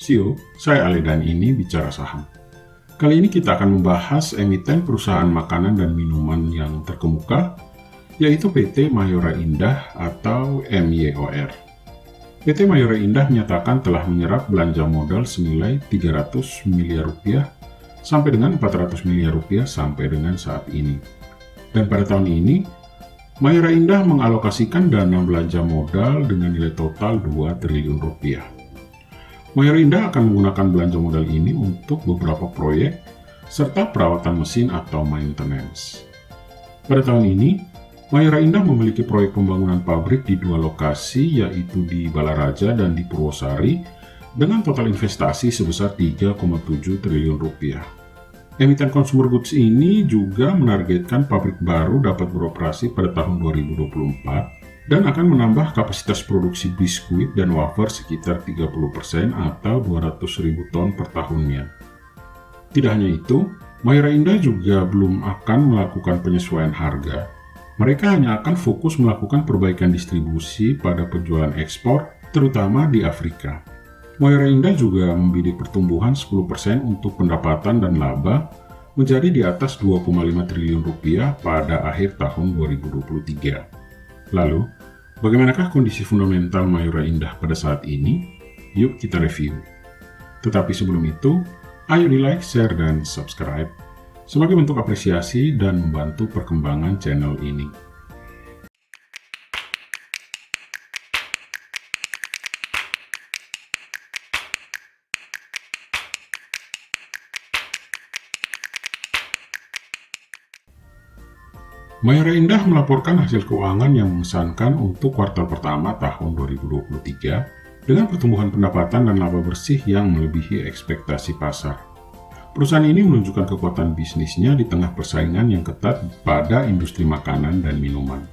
Sio, saya Ale dan ini Bicara Saham. Kali ini kita akan membahas emiten perusahaan makanan dan minuman yang terkemuka, yaitu PT Mayora Indah atau MYOR. PT Mayora Indah menyatakan telah menyerap belanja modal senilai 300 miliar rupiah sampai dengan 400 miliar rupiah sampai dengan saat ini. Dan pada tahun ini, Mayora Indah mengalokasikan dana belanja modal dengan nilai total 2 triliun rupiah. Mayora Indah akan menggunakan belanja modal ini untuk beberapa proyek serta perawatan mesin atau maintenance. Pada tahun ini, Mayora Indah memiliki proyek pembangunan pabrik di 2 lokasi, yaitu di Balaraja dan di Purwosari, dengan total investasi sebesar 3,7 triliun rupiah. Emiten consumer goods ini juga menargetkan pabrik baru dapat beroperasi pada tahun 2024 dan akan menambah kapasitas produksi biskuit dan wafer sekitar 30% atau 200.000 ton per tahunnya. Tidak hanya itu, Mayora Indah juga belum akan melakukan penyesuaian harga. Mereka hanya akan fokus melakukan perbaikan distribusi pada penjualan ekspor, terutama di Afrika. Mayora Indah juga membidik pertumbuhan 10% untuk pendapatan dan laba menjadi di atas 2,5 triliun rupiah pada akhir tahun 2023. Lalu, bagaimanakah kondisi fundamental Mayora Indah pada saat ini? Yuk kita review. Tetapi sebelum itu, ayo di like, share, dan subscribe sebagai bentuk apresiasi dan membantu perkembangan channel ini. Mayora Indah melaporkan hasil keuangan yang mengesankan untuk kuartal pertama tahun 2023 dengan pertumbuhan pendapatan dan laba bersih yang melebihi ekspektasi pasar. Perusahaan ini menunjukkan kekuatan bisnisnya di tengah persaingan yang ketat pada industri makanan dan minuman.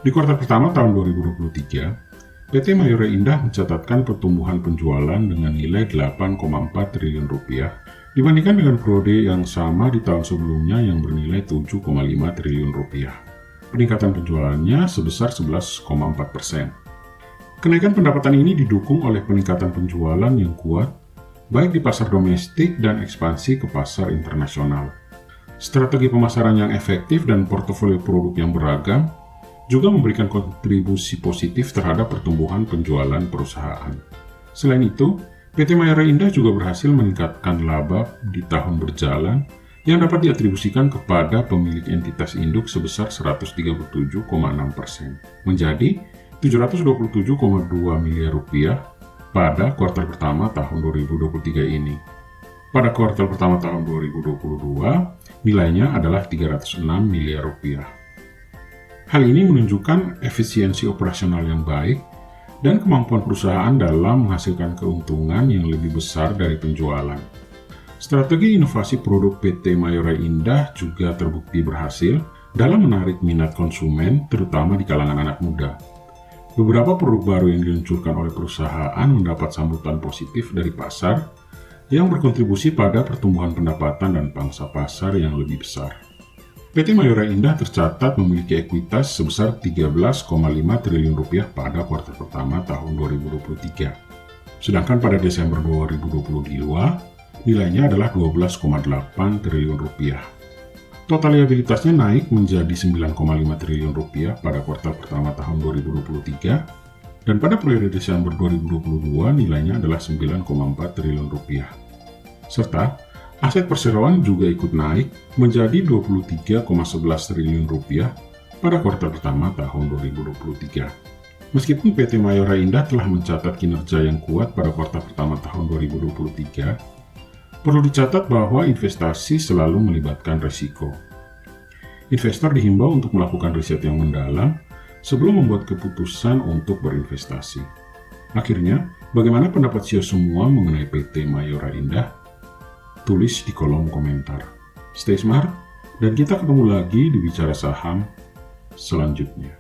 Di kuartal pertama tahun 2023, PT Mayora Indah mencatatkan pertumbuhan penjualan dengan nilai 8,4 triliun rupiah dibandingkan dengan periode yang sama di tahun sebelumnya yang bernilai 7,5 triliun rupiah. Peningkatan penjualannya sebesar 11,4%. Kenaikan pendapatan ini didukung oleh peningkatan penjualan yang kuat, baik di pasar domestik dan ekspansi ke pasar internasional. Strategi pemasaran yang efektif dan portofolio produk yang beragam juga memberikan kontribusi positif terhadap pertumbuhan penjualan perusahaan. Selain itu, PT Mayora Indah juga berhasil meningkatkan laba di tahun berjalan yang dapat diatribusikan kepada pemilik entitas induk sebesar 137,6%, menjadi 727,2 miliar rupiah pada kuartal pertama tahun 2023 ini. Pada kuartal pertama tahun 2022, nilainya adalah 306 miliar rupiah. Hal ini menunjukkan efisiensi operasional yang baik dan kemampuan perusahaan dalam menghasilkan keuntungan yang lebih besar dari penjualan. Strategi inovasi produk PT Mayora Indah juga terbukti berhasil dalam menarik minat konsumen, terutama di kalangan anak muda. Beberapa produk baru yang diluncurkan oleh perusahaan mendapat sambutan positif dari pasar yang berkontribusi pada pertumbuhan pendapatan dan pangsa pasar yang lebih besar. PT Mayora Indah tercatat memiliki ekuitas sebesar 13,5 triliun rupiah pada kuartal pertama tahun 2023. Sedangkan pada Desember 2022, nilainya adalah 12,8 triliun rupiah. Total liabilitasnya naik menjadi 9,5 triliun rupiah pada kuartal pertama tahun 2023, dan pada periode Desember 2022 nilainya adalah 9,4 triliun rupiah. Serta aset perseroan juga ikut naik menjadi 23,11 triliun rupiah pada kuartal pertama tahun 2023. Meskipun PT Mayora Indah telah mencatat kinerja yang kuat pada kuartal pertama tahun 2023, perlu dicatat bahwa investasi selalu melibatkan risiko. Investor dihimbau untuk melakukan riset yang mendalam sebelum membuat keputusan untuk berinvestasi. Akhirnya, bagaimana pendapat Sio semua mengenai PT Mayora Indah? Tulis di kolom komentar. Stay smart, dan kita ketemu lagi di Bicara Saham selanjutnya.